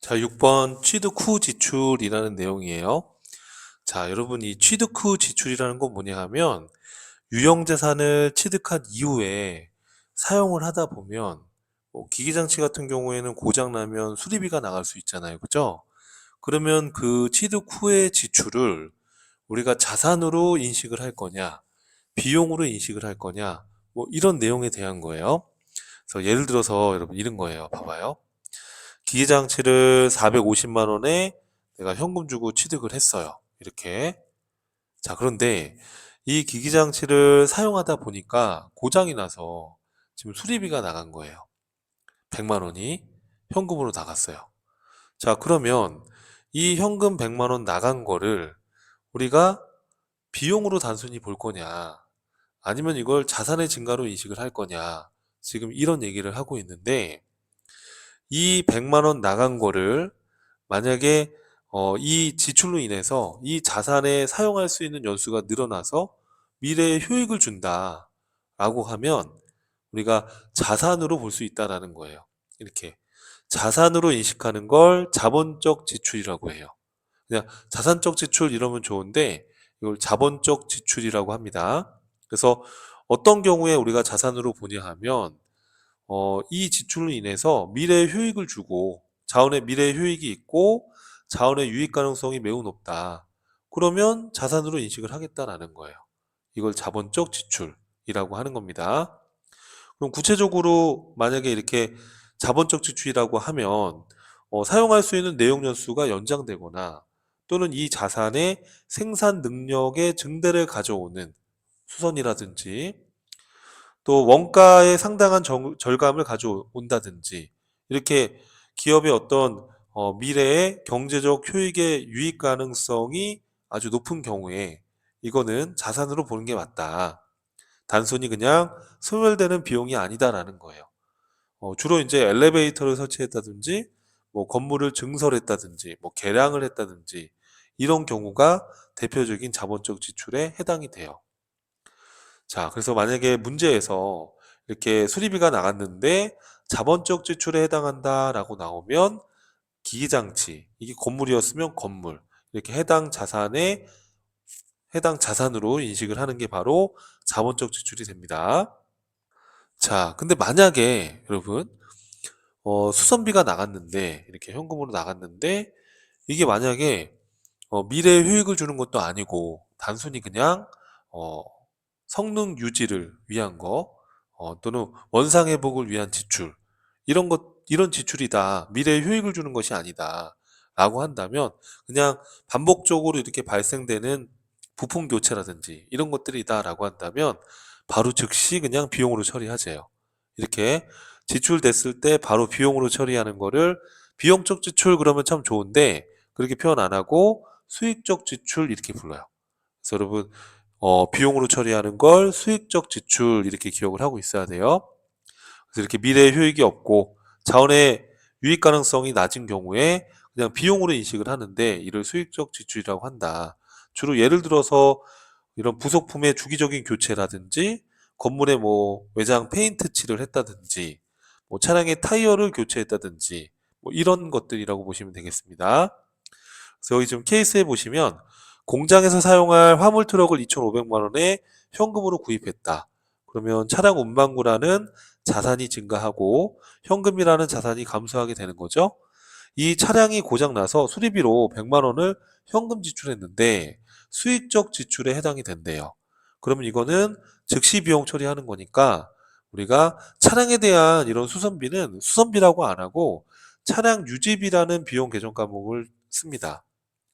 자, 6번 취득 후 지출이라는 내용이에요. 자, 여러분 이 취득 후 지출이라는 건 뭐냐 하면 유형자산을 취득한 이후에 사용을 하다 보면 기기장치 같은 경우에는 고장나면 수리비가 나갈 수 있잖아요. 그죠? 그러면 그 취득 후의 지출을 우리가 자산으로 인식을 할 거냐, 비용으로 인식을 할 거냐, 뭐 이런 내용에 대한 거예요. 그래서 예를 들어서 여러분 이런 거예요. 봐봐요. 기계장치를 450만 원에 내가 현금 주고 취득을 했어요. 이렇게. 자, 그런데 이 기기장치를 사용하다 보니까 고장이 나서 지금 수리비가 나간 거예요. 100만 원이 현금으로 나갔어요. 자, 그러면 이 현금 100만 원 나간 거를 우리가 비용으로 단순히 볼 거냐, 아니면 이걸 자산의 증가로 인식을 할 거냐, 지금 이런 얘기를 하고 있는데, 이 100만 원 나간 거를 만약에 이 지출로 인해서 이 자산에 사용할 수 있는 연수가 늘어나서 미래에 효익을 준다라고 하면 우리가 자산으로 볼 수 있다라는 거예요. 이렇게 자산으로 인식하는 걸 자본적 지출이라고 해요. 그냥 자산적 지출 이러면 좋은데 이걸 자본적 지출이라고 합니다. 그래서 어떤 경우에 우리가 자산으로 보냐 하면 이 지출로 인해서 미래에 효익을 주고 자원의 미래에 효익이 있고 자원의 유익 가능성이 매우 높다. 그러면 자산으로 인식을 하겠다라는 거예요. 이걸 자본적 지출이라고 하는 겁니다. 그럼 구체적으로 만약에 이렇게 자본적 지출이라고 하면 사용할 수 있는 내용 연수가 연장되거나 또는 이 자산의 생산 능력의 증대를 가져오는 수선이라든지 또 원가의 상당한 절감을 가져온다든지 이렇게 기업의 어떤 미래의 경제적 효익의 유익 가능성이 아주 높은 경우에 이거는 자산으로 보는 게 맞다. 단순히 그냥 소멸되는 비용이 아니다라는 거예요. 주로 이제 엘리베이터를 설치했다든지 뭐 건물을 증설했다든지 뭐 개량을 했다든지 이런 경우가 대표적인 자본적 지출에 해당이 돼요. 자, 그래서 만약에 문제에서 이렇게 수리비가 나갔는데 자본적 지출에 해당한다라고 나오면 기기장치, 이게 건물이었으면 건물, 이렇게 해당 자산으로 인식을 하는 게 바로 자본적 지출이 됩니다. 자, 근데 만약에 여러분 수선비가 나갔는데 이렇게 현금으로 나갔는데 이게 만약에 미래에 효익을 주는 것도 아니고 단순히 그냥 어, 성능 유지를 위한 거 또는 원상 회복을 위한 지출 이런 지출이다. 미래에 효익을 주는 것이 아니다. 라고 한다면 그냥 반복적으로 이렇게 발생되는 부품 교체라든지 이런 것들이다라고 한다면 바로 즉시 그냥 비용으로 처리하세요. 이렇게 지출됐을 때 바로 비용으로 처리하는 거를 비용적 지출 그러면 참 좋은데 그렇게 표현 안 하고 수익적 지출 이렇게 불러요. 그래서 여러분 비용으로 처리하는 걸 수익적 지출 이렇게 기억을 하고 있어야 돼요. 그래서 이렇게 미래에 효익이 없고 자원의 유익 가능성이 낮은 경우에 그냥 비용으로 인식을 하는데 이를 수익적 지출이라고 한다. 주로 예를 들어서 이런 부속품의 주기적인 교체라든지 건물에 뭐 외장 페인트 칠을 했다든지 뭐 차량의 타이어를 교체했다든지 뭐 이런 것들이라고 보시면 되겠습니다. 그래서 여기 지금 케이스에 보시면 공장에서 사용할 화물 트럭을 2,500만 원에 현금으로 구입했다. 그러면 차량 운반구라는 자산이 증가하고 현금이라는 자산이 감소하게 되는 거죠. 이 차량이 고장나서 수리비로 100만 원을 현금 지출했는데 수익적 지출에 해당이 된대요. 그러면 이거는 즉시 비용 처리하는 거니까 우리가 차량에 대한 이런 수선비는 수선비라고 안 하고 차량 유지비라는 비용 계정 과목을 씁니다.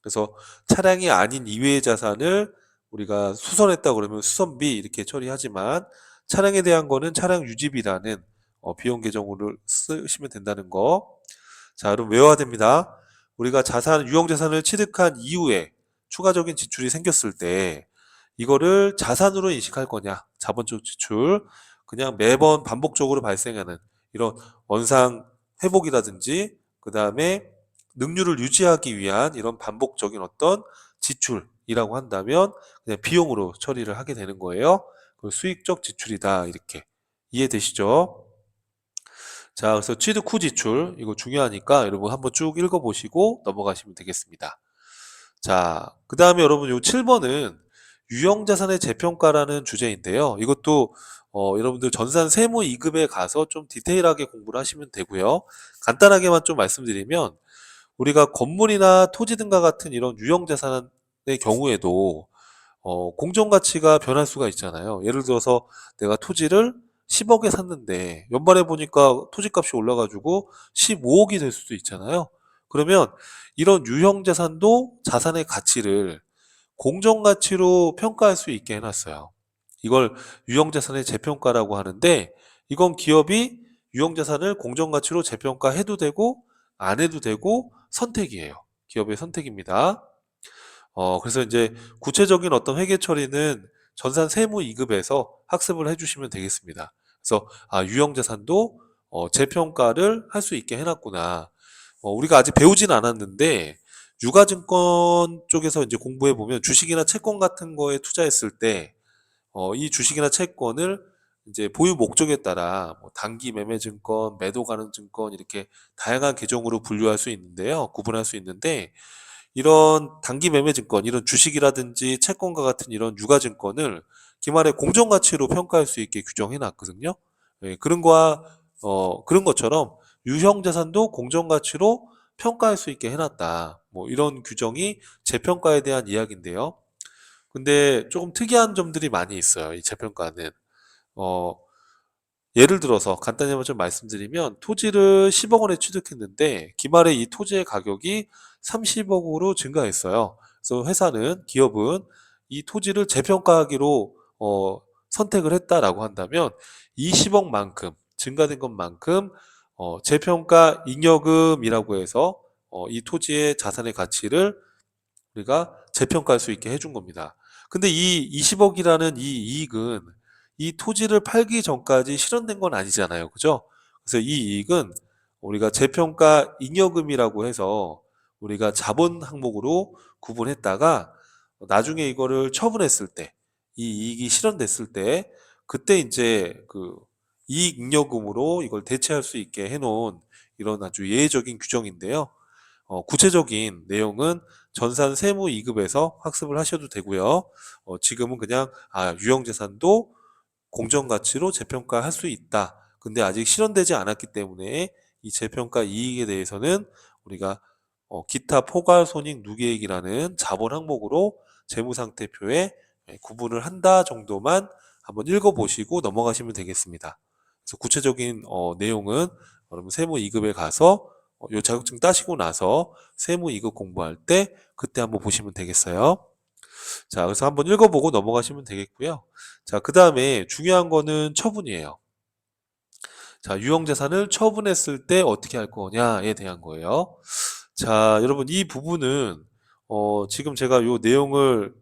그래서 차량이 아닌 이외의 자산을 우리가 수선했다 그러면 수선비 이렇게 처리하지만 차량에 대한 거는 차량 유지비라는 비용 계정으로 쓰시면 된다는 거. 자, 그럼 외워야 됩니다. 우리가 유형 자산을 취득한 이후에 추가적인 지출이 생겼을 때 이거를 자산으로 인식할 거냐, 자본적 지출, 그냥 매번 반복적으로 발생하는 이런 원상 회복이라든지 그 다음에 능률을 유지하기 위한 이런 반복적인 어떤 지출이라고 한다면 그냥 비용으로 처리를 하게 되는 거예요. 그 수익적 지출이다 이렇게 이해되시죠? 자, 그래서 취득 후 지출 이거 중요하니까 여러분 한번 쭉 읽어보시고 넘어가시면 되겠습니다. 자, 그 다음에 여러분 요 7번은 유형자산의 재평가라는 주제인데요. 이것도 여러분들 전산 세무 2급에 가서 좀 디테일하게 공부를 하시면 되고요. 간단하게만 좀 말씀드리면 우리가 건물이나 토지 등과 같은 이런 유형자산의 경우에도 공정가치가 변할 수가 있잖아요. 예를 들어서 내가 토지를 10억에 샀는데 연말에 보니까 토지값이 올라가지고 15억이 될 수도 있잖아요. 그러면 이런 유형자산도 자산의 가치를 공정가치로 평가할 수 있게 해놨어요. 이걸 유형자산의 재평가라고 하는데 이건 기업이 유형자산을 공정가치로 재평가해도 되고 안 해도 되고 선택이에요. 기업의 선택입니다. 그래서 이제 구체적인 어떤 회계 처리는 전산 세무 2급에서 학습을 해주시면 되겠습니다. 그래서 유형자산도 재평가를 할 수 있게 해놨구나. 우리가 아직 배우진 않았는데 유가증권 쪽에서 이제 공부해 보면 주식이나 채권 같은 거에 투자했을 때 이 주식이나 채권을 이제 보유 목적에 따라 뭐 단기 매매 증권, 매도 가능 증권 이렇게 다양한 계종으로 분류할 수 있는데요. 구분할 수 있는데 이런 단기 매매 증권, 이런 주식이라든지 채권과 같은 이런 유가 증권을 기말에 공정 가치로 평가할 수 있게 규정해 놨거든요. 예, 그런 것처럼 유형 자산도 공정 가치로 평가할 수 있게 해놨다. 뭐 이런 규정이 재평가에 대한 이야기인데요. 근데 조금 특이한 점들이 많이 있어요. 이 재평가는. 어, 예를 들어서 간단히 좀 말씀드리면 토지를 10억 원에 취득했는데 기말에 이 토지의 가격이 30억으로 증가했어요. 그래서 기업은 이 토지를 재평가하기로 선택을 했다라고 한다면 20억만큼 증가된 것만큼 재평가 잉여금이라고 해서 이 토지의 자산의 가치를 우리가 재평가할 수 있게 해준 겁니다. 근데 이 20억이라는 이 이익은 이 토지를 팔기 전까지 실현된 건 아니잖아요. 그죠? 그래서 이 이익은 우리가 재평가 잉여금이라고 해서 우리가 자본 항목으로 구분했다가 나중에 이거를 처분했을 때, 이 이익이 실현됐을 때, 그때 이제 그 이익 잉여금으로 이걸 대체할 수 있게 해놓은 이런 아주 예외적인 규정인데요. 구체적인 내용은 전산 세무 2급에서 학습을 하셔도 되고요. 지금은 그냥 유형자산도 공정가치로 재평가할 수 있다. 근데 아직 실현되지 않았기 때문에 이 재평가 이익에 대해서는 우리가 기타 포괄 손익 누계액이라는 자본 항목으로 재무상태표에 구분을 한다 정도만 한번 읽어보시고 넘어가시면 되겠습니다. 그래서 구체적인 내용은 여러분 세무 2급에 가서 요 자격증 따시고 나서 세무 2급 공부할 때 그때 한번 보시면 되겠어요. 자, 그래서 한번 읽어보고 넘어가시면 되겠고요. 자, 그 다음에 중요한 거는 처분이에요. 자, 유형자산을 처분했을 때 어떻게 할 거냐에 대한 거예요. 자, 여러분 이 부분은 지금 제가 요 내용을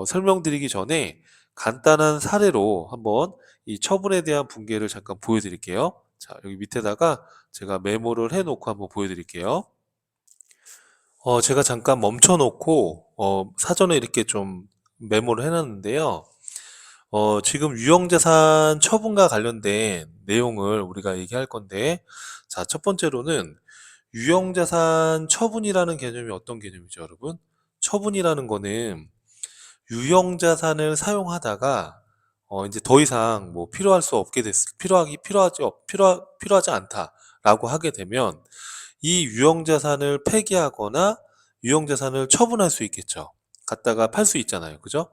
설명드리기 전에 간단한 사례로 한번 이 처분에 대한 분계를 잠깐 보여드릴게요. 자, 여기 밑에다가 제가 메모를 해놓고 한번 보여드릴게요. 제가 잠깐 멈춰놓고 사전에 이렇게 좀 메모를 해놨는데요. 지금 유형자산 처분과 관련된 내용을 우리가 얘기할 건데, 자, 첫 번째로는 유형자산 처분이라는 개념이 어떤 개념이죠, 여러분? 처분이라는 거는 유형자산을 사용하다가 이제 더 이상 뭐 필요할 수 없게 필요하지 않다라고 하게 되면 이 유형자산을 폐기하거나 유형자산을 처분할 수 있겠죠. 갖다가 팔 수 있잖아요. 그죠?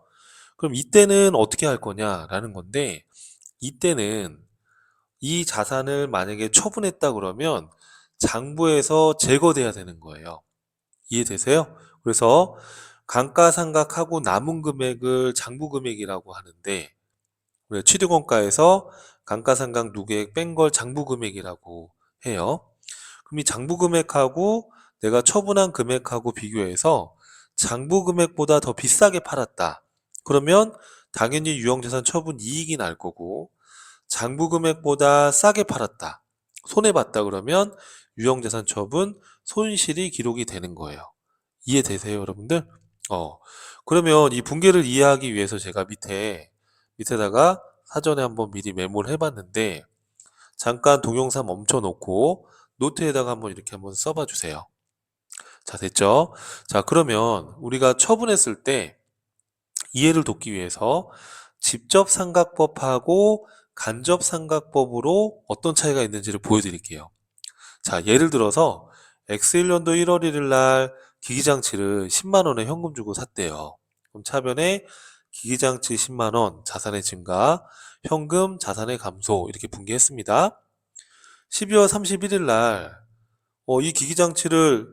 그럼 이때는 어떻게 할 거냐라는 건데, 이때는 이 자산을 만약에 처분했다 그러면 장부에서 제거돼야 되는 거예요. 이해되세요? 그래서 감가상각하고 남은 금액을 장부금액이라고 하는데, 우리가 취득원가에서 감가상각 누계액 뺀 걸 장부금액이라고 해요. 그럼 이 장부금액하고 내가 처분한 금액하고 비교해서 장부금액보다 더 비싸게 팔았다. 그러면 당연히 유형자산 처분 이익이 날 거고, 장부금액보다 싸게 팔았다. 손해봤다 그러면 유형자산 처분 손실이 기록이 되는 거예요. 이해되세요, 여러분들? 어, 그러면 이 분계를 이해하기 위해서 제가 밑에다가 사전에 한번 미리 메모를 해봤는데, 잠깐 동영상 멈춰 놓고 노트에다가 이렇게 한번 써봐 주세요. 자, 됐죠? 자, 그러면 우리가 처분했을 때 이해를 돕기 위해서 직접삼각법하고 간접삼각법으로 어떤 차이가 있는지를 보여드릴게요. 자, 예를 들어서 X1년도 1월 1일 날 기기장치를 10만 원에 현금 주고 샀대요. 그럼 차변에 기기장치 10만 원, 자산의 증가, 현금, 자산의 감소 이렇게 분기했습니다. 12월 31일 날 이 기기장치를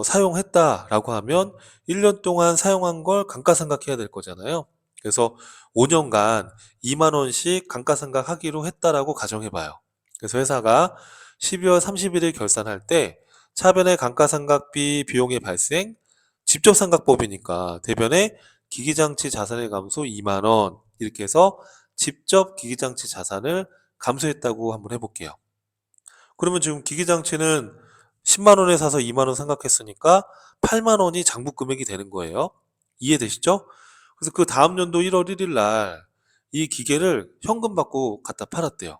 사용했다라고 하면 1년 동안 사용한 걸 감가상각해야 될 거잖아요. 그래서 5년간 2만 원씩 감가상각하기로 했다라고 가정해봐요. 그래서 회사가 12월 31일 결산할 때 차변의 감가상각비 비용의 발생, 직접상각법이니까 대변에 기기장치 자산의 감소 2만 원 이렇게 해서 직접 기기장치 자산을 감소했다고 한번 해볼게요. 그러면 지금 기기장치는 10만 원에 사서 2만 원 상각했으니까 8만 원이 장부 금액이 되는 거예요. 이해되시죠? 그래서 그 다음 연도 1월 1일 날 이 기계를 현금 받고 갖다 팔았대요.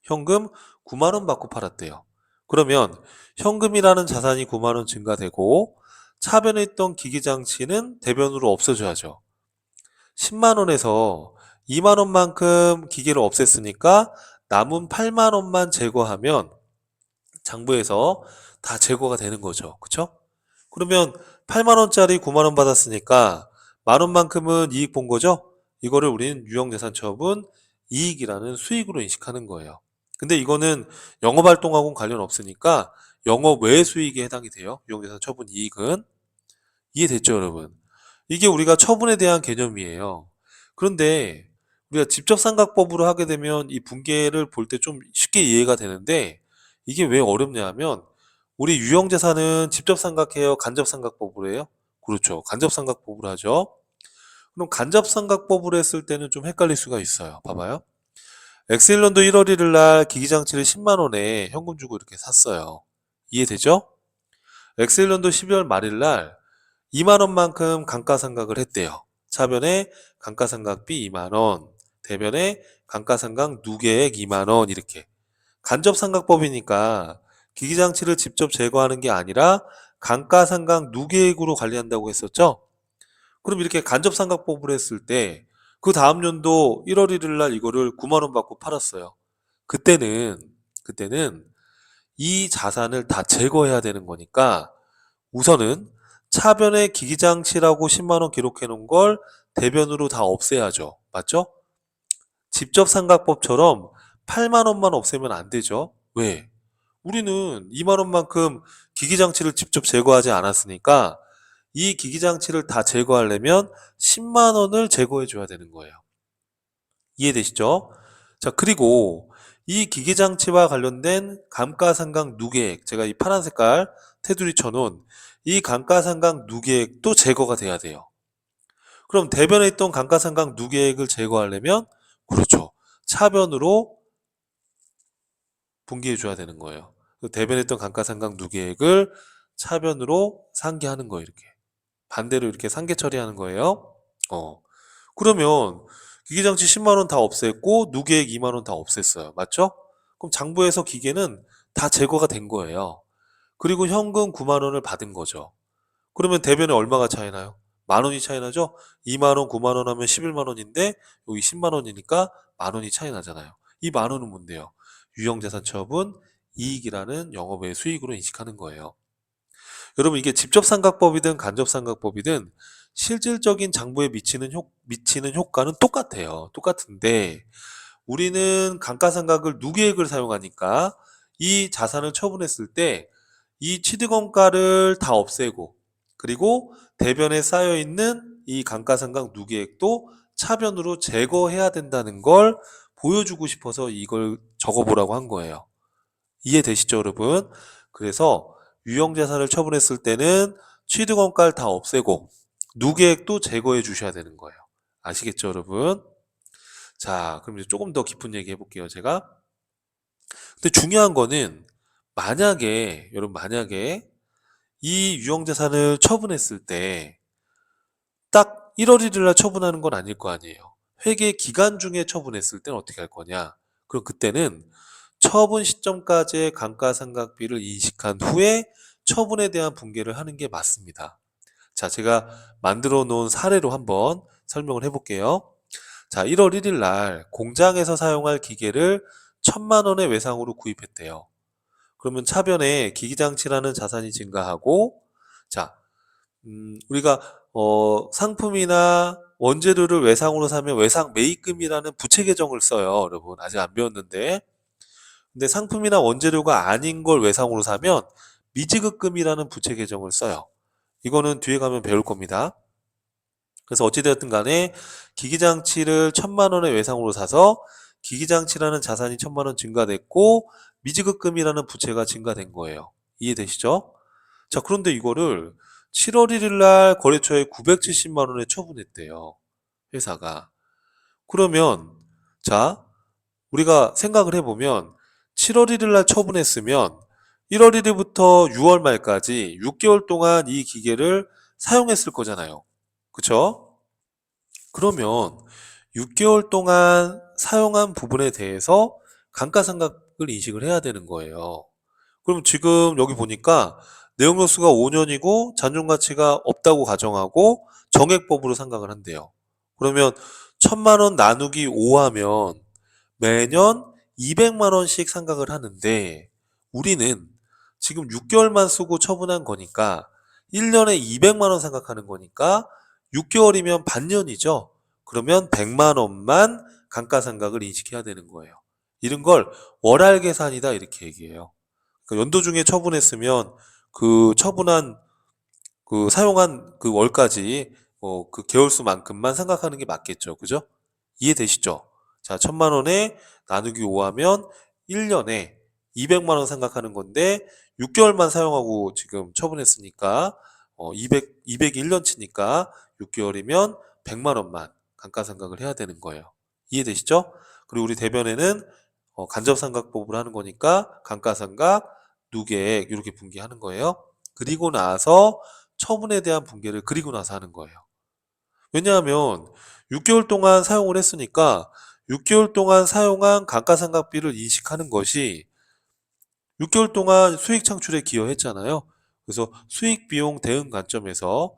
현금 9만 원 받고 팔았대요. 그러면 현금이라는 자산이 9만 원 증가되고 차변에 있던 기기장치는 대변으로 없어져야죠. 10만 원에서 2만 원만큼 기계를 없앴으니까 남은 8만 원만 제거하면 장부에서 다 제거가 되는 거죠. 그쵸? 그러면 8만 원짜리 9만 원 받았으니까 만 원만큼은 이익 본 거죠? 이거를 우리는 유형자산처분 이익이라는 수익으로 인식하는 거예요. 근데 이거는 영업활동하고는 관련 없으니까 영업 외 수익에 해당이 돼요. 유형자산처분 이익은. 이해됐죠, 여러분? 이게 우리가 처분에 대한 개념이에요. 그런데 우리가 직접삼각법으로 하게 되면 이 분계를 볼 때 좀 쉽게 이해가 되는데 이게 왜 어렵냐 하면 우리 유형자산은 직접삼각해요? 간접삼각법으로 해요? 그렇죠. 간접삼각법으로 하죠. 그럼 간접삼각법으로 했을 때는 좀 헷갈릴 수가 있어요. 봐봐요. 엑셀런도 1월 1일 날 기기장치를 10만 원에 현금 주고 이렇게 샀어요. 이해되죠? 엑셀런도 12월 말일 날 2만 원만큼 감가상각을 했대요. 차변에 감가상각비 2만 원, 대변에 감가상각 누계액 2만 원 이렇게. 간접상각법이니까 기기장치를 직접 제거하는 게 아니라 감가상각 누계액으로 관리한다고 했었죠? 그럼 이렇게 간접상각법을 했을 때 그 다음 연도 1월 1일 날 이거를 9만 원 받고 팔았어요. 그때는 이 자산을 다 제거해야 되는 거니까 우선은 차변에 기기장치라고 10만 원 기록해 놓은 걸 대변으로 다 없애야죠. 맞죠? 직접삼각법처럼 8만 원만 없애면 안 되죠. 왜? 우리는 2만 원만큼 기기장치를 직접 제거하지 않았으니까 이 기기장치를 다 제거하려면 10만 원을 제거해 줘야 되는 거예요. 이해되시죠? 자, 그리고 이 기기장치와 관련된 감가상각 누계액, 제가 이 파란 색깔 테두리 쳐놓은 이 감가상각 누계액도 제거가 돼야 돼요. 그럼 대변에 있던 감가상각 누계액을 제거하려면 그렇죠. 차변으로 분기해 줘야 되는 거예요. 대변에 있던 감가상각 누계액을 차변으로 상기하는 거예요. 이렇게 반대로 이렇게 상계 처리하는 거예요. 그러면 기계장치 10만 원 다 없앴고 누계액 2만 원 다 없앴어요. 맞죠? 그럼 장부에서 기계는 다 제거가 된 거예요. 그리고 현금 9만 원을 받은 거죠. 그러면 대변에 얼마가 차이 나요? 만 원이 차이 나죠? 2만 원, 9만 원 하면 11만 원인데 여기 10만 원이니까 만 원이 차이 나잖아요. 이 만 원은 뭔데요? 유형자산 처분 이익이라는 영업외 수익으로 인식하는 거예요. 여러분 이게 직접삼각법이든 간접삼각법이든 실질적인 장부에 미치는 효과는 똑같아요. 똑같은데 우리는 감가상각을 누계액을 사용하니까 이 자산을 처분했을 때 이 취득원가를 다 없애고 그리고 대변에 쌓여있는 이 감가상각 누계액도 차변으로 제거해야 된다는 걸 보여주고 싶어서 이걸 적어보라고 한 거예요. 이해되시죠, 여러분? 그래서 유형자산을 처분했을 때는 취득원가를 다 없애고 누계액도 제거해 주셔야 되는 거예요. 아시겠죠, 여러분? 자, 그럼 이제 조금 더 깊은 얘기 해볼게요, 제가. 근데 중요한 거는 여러분 만약에 이 유형자산을 처분했을 때 딱 1월 1일 날 처분하는 건 아닐 거 아니에요. 회계 기간 중에 처분했을 때는 어떻게 할 거냐? 그럼 그때는 처분 시점까지의 감가상각비를 인식한 후에 처분에 대한 분개를 하는 게 맞습니다. 자, 제가 만들어 놓은 사례로 한번 설명을 해볼게요. 자, 1월 1일 날 공장에서 사용할 기계를 1,000만 원의 외상으로 구입했대요. 그러면 차변에 기기장치라는 자산이 증가하고, 자, 우리가 상품이나 원재료를 외상으로 사면 외상 매입금이라는 부채 계정을 써요. 여러분 아직 안 배웠는데. 근데 상품이나 원재료가 아닌 걸 외상으로 사면 미지급금이라는 부채 계정을 써요. 이거는 뒤에 가면 배울 겁니다. 그래서 어찌되었든 간에 기기장치를 1,000만 원의 외상으로 사서 기기장치라는 자산이 1,000만 원 증가됐고 미지급금이라는 부채가 증가된 거예요. 이해되시죠? 자, 그런데 이거를 7월 1일 날 거래처에 970만 원에 처분했대요. 회사가. 그러면 자, 우리가 생각을 해보면 7월 1일 날 처분했으면 1월 1일부터 6월 말까지 6개월 동안 이 기계를 사용했을 거잖아요. 그쵸? 그러면 6개월 동안 사용한 부분에 대해서 감가상각을 인식을 해야 되는 거예요. 그럼 지금 여기 보니까 내용연수가 5년이고 잔존가치가 없다고 가정하고 정액법으로 상각을 한대요. 그러면 1,000만 원 나누기 5하면 매년 200만 원씩 상각을 하는데 우리는 지금 6개월만 쓰고 처분한 거니까 1년에 200만 원 상각하는 거니까 6개월이면 반년이죠. 그러면 100만 원만 감가상각을 인식해야 되는 거예요. 이런 걸 월할 계산이다 이렇게 얘기해요. 그러니까 연도 중에 처분했으면 그 처분한 그 사용한 그 월까지 그 개월수만큼만 생각하는 게 맞겠죠. 그죠? 이해되시죠? 자, 1,000만 원에 나누기 5하면 1년에 200만 원 생각하는 건데 6개월만 사용하고 지금 처분했으니까 200이 1년치니까 6개월이면 100만 원만 감가상각을 해야 되는 거예요. 이해되시죠? 그리고 우리 대변에는 간접상각법으로 하는 거니까 감가상각, 누계액 이렇게 분기하는 거예요. 그리고 나서 처분에 대한 분개를 그리고 나서 하는 거예요. 왜냐하면 6개월 동안 사용을 했으니까 6개월 동안 사용한 감가상각비를 인식하는 것이 6개월 동안 수익 창출에 기여했잖아요. 그래서 수익 비용 대응 관점에서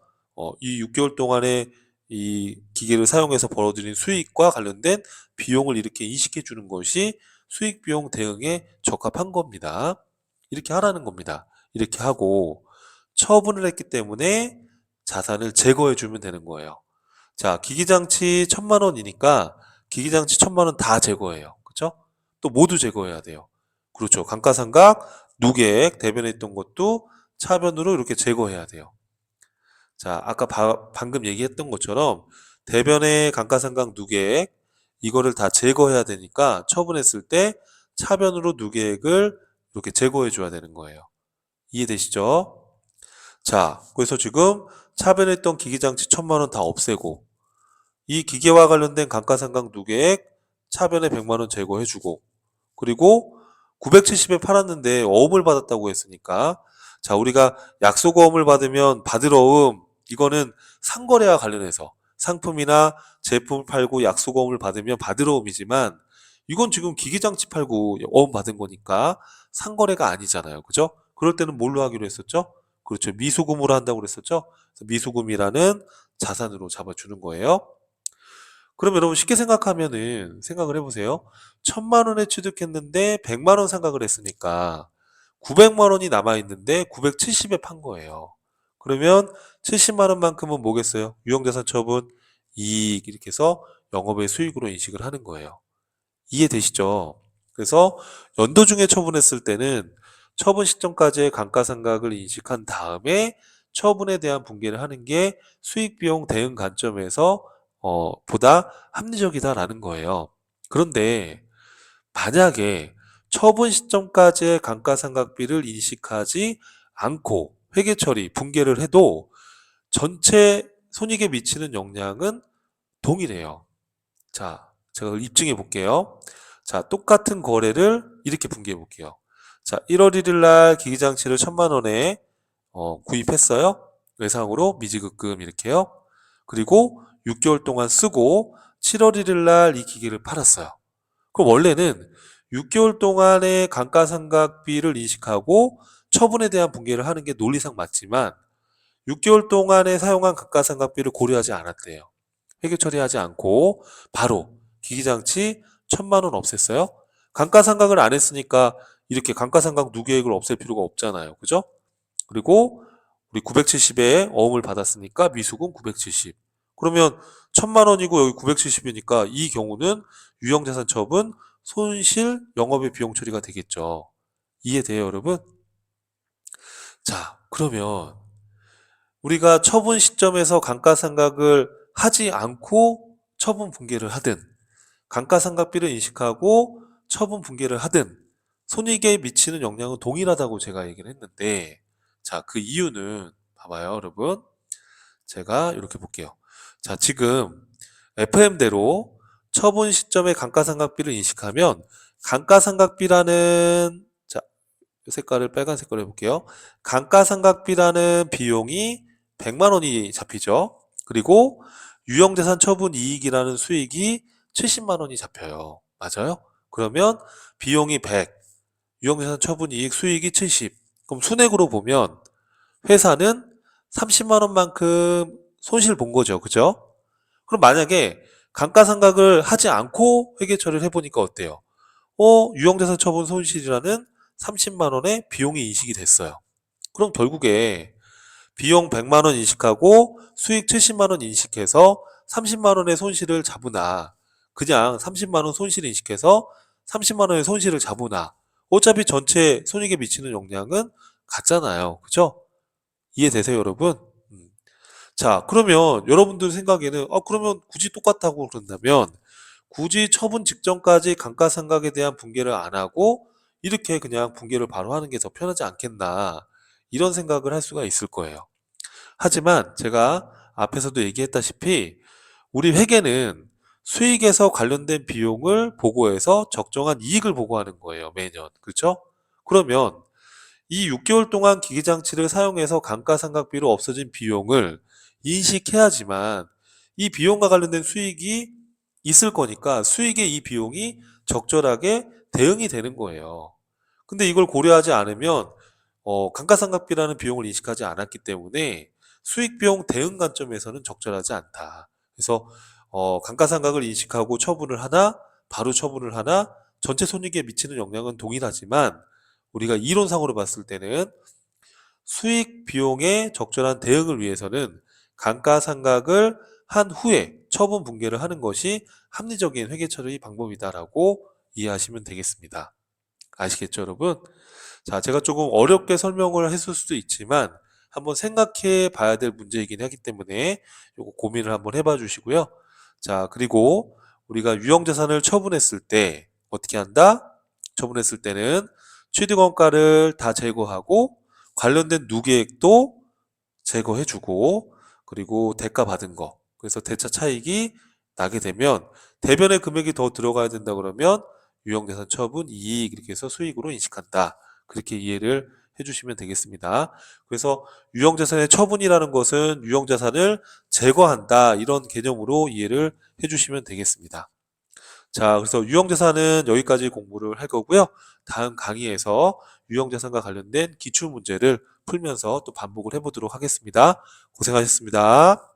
이 6개월 동안에 이 기계를 사용해서 벌어들인 수익과 관련된 비용을 이렇게 인식해 주는 것이 수익 비용 대응에 적합한 겁니다. 이렇게 하라는 겁니다. 이렇게 하고 처분을 했기 때문에 자산을 제거해 주면 되는 거예요. 자, 기기장치 1,000만 원이니까 기기장치 1,000만 원 다 제거해요. 그쵸? 또 모두 제거해야 돼요. 그렇죠. 감가상각, 누계액, 대변했던 것도 차변으로 이렇게 제거해야 돼요. 자, 아까 방금 얘기했던 것처럼 대변의 감가상각, 누계액 이거를 다 제거해야 되니까 처분했을 때 차변으로 누계액을 이렇게 제거해 줘야 되는 거예요. 이해되시죠? 자, 그래서 지금 차변했던 기기장치 1,000만 원 다 없애고 이 기계와 관련된 감가상각 누계액 차변에 100만 원 제거해주고 그리고 970에 팔았는데 어음을 받았다고 했으니까 자 우리가 약속어음을 받으면 받을 어음 이거는 상거래와 관련해서 상품이나 제품 팔고 약속어음을 받으면 받을 어음이지만 이건 지금 기기장치 팔고 어음 받은 거니까 상거래가 아니잖아요. 그죠? 그럴 때는 뭘로 하기로 했었죠? 그렇죠. 미수금으로 한다고 그랬었죠? 그래서 미수금이라는 자산으로 잡아주는 거예요. 그럼 여러분 쉽게 생각하면은 생각을 해보세요. 1,000만 원에 취득했는데 100만 원 생각을 했으니까 900만 원이 남아있는데 970에 판 거예요. 그러면 70만 원만큼은 뭐겠어요? 유형자산 처분, 이익 이렇게 해서 영업의 수익으로 인식을 하는 거예요. 이해되시죠? 그래서 연도 중에 처분했을 때는 처분 시점까지의 감가상각을 인식한 다음에 처분에 대한 분개를 하는 게 수익비용 대응 관점에서 보다 합리적이다라는 거예요. 그런데 만약에 처분 시점까지의 감가상각비를 인식하지 않고 회계 처리, 분개를 해도 전체 손익에 미치는 영향은 동일해요. 자, 제가 입증해 볼게요. 자, 똑같은 거래를 이렇게 분개해 볼게요. 자, 1월 1일 날 기기장치를 1,000만 원에 구입했어요. 외상으로 미지급금 이렇게요. 그리고 6개월 동안 쓰고 7월 1일 날 이 기기를 팔았어요. 그럼 원래는 6개월 동안의 감가상각비를 인식하고 처분에 대한 분개를 하는 게 논리상 맞지만 6개월 동안에 사용한 감가상각비를 고려하지 않았대요. 회계 처리하지 않고 바로 기기장치 1,000만 원 없앴어요. 감가상각을 안 했으니까 이렇게 감가상각 누계액을 없앨 필요가 없잖아요. 그죠? 그리고 우리 970에 어음을 받았으니까 미수금 970. 그러면 1,000만 원이고 여기 970이니까 이 경우는 유형자산 처분 손실 영업의 비용 처리가 되겠죠. 이해돼요, 여러분? 자, 그러면 우리가 처분 시점에서 감가상각을 하지 않고 처분 분개를 하든 감가상각비를 인식하고 처분 분개를 하든 손익에 미치는 영향은 동일하다고 제가 얘기를 했는데 자, 그 이유는 봐봐요, 여러분. 제가 이렇게 볼게요. 자, 지금 FM대로 처분 시점에 감가상각비를 인식하면 감가상각비라는 자, 색깔을 빨간 색깔로 해볼게요. 감가상각비라는 비용이 100만 원이 잡히죠. 그리고 유형자산 처분 이익이라는 수익이 70만 원이 잡혀요. 맞아요? 그러면 비용이 100, 유형자산 처분 이익 수익이 70. 그럼 순액으로 보면 회사는 30만 원만큼 손실 본 거죠. 그죠? 그럼 만약에 감가상각을 하지 않고 회계 처리를 해보니까 어때요? 유형자산 처분 손실이라는 30만 원의 비용이 인식이 됐어요. 그럼 결국에 비용 100만 원 인식하고 수익 70만 원 인식해서 30만 원의 손실을 잡으나 그냥 30만 원 손실 인식해서 30만 원의 손실을 잡으나 어차피 전체 손익에 미치는 영향은 같잖아요. 그죠? 이해되세요, 여러분? 음. 자, 그러면 여러분들 생각에는 그러면 굳이 똑같다고 그런다면 굳이 처분 직전까지 감가상각에 대한 분개를 안 하고 이렇게 그냥 분개를 바로 하는 게 더 편하지 않겠나 이런 생각을 할 수가 있을 거예요. 하지만 제가 앞에서도 얘기했다시피 우리 회계는 수익에서 관련된 비용을 보고해서 적정한 이익을 보고하는 거예요, 매년. 그렇죠? 그러면 이 6개월 동안 기기장치를 사용해서 감가상각비로 없어진 비용을 인식해야지만 이 비용과 관련된 수익이 있을 거니까 수익의 이 비용이 적절하게 대응이 되는 거예요. 근데 이걸 고려하지 않으면 감가상각비라는 비용을 인식하지 않았기 때문에 수익 비용 대응 관점에서는 적절하지 않다. 그래서 감가상각을 인식하고 처분을 하나 바로 처분을 하나 전체 손익에 미치는 영향은 동일하지만 우리가 이론상으로 봤을 때는 수익 비용의 적절한 대응을 위해서는 감가상각을 한 후에 처분 분개를 하는 것이 합리적인 회계 처리 방법이다라고 이해하시면 되겠습니다. 아시겠죠, 여러분? 자, 제가 조금 어렵게 설명을 했을 수도 있지만 한번 생각해 봐야 될 문제이긴 하기 때문에 요거 고민을 한번 해봐 주시고요. 자, 그리고 우리가 유형자산을 처분했을 때 어떻게 한다? 처분했을 때는 취득원가를 다 제거하고 관련된 누계액도 제거해주고 그리고 대가 받은 거 그래서 대차 차익이 나게 되면 대변의 금액이 더 들어가야 된다 그러면 유형자산 처분 이익 이렇게 해서 수익으로 인식한다. 그렇게 이해를 해주시면 되겠습니다. 그래서 유형자산의 처분이라는 것은 유형자산을 제거한다 이런 개념으로 이해를 해주시면 되겠습니다. 자, 그래서 유형자산은 여기까지 공부를 할 거고요. 다음 강의에서 유형자산과 관련된 기출문제를 풀면서 또 반복을 해보도록 하겠습니다. 고생하셨습니다.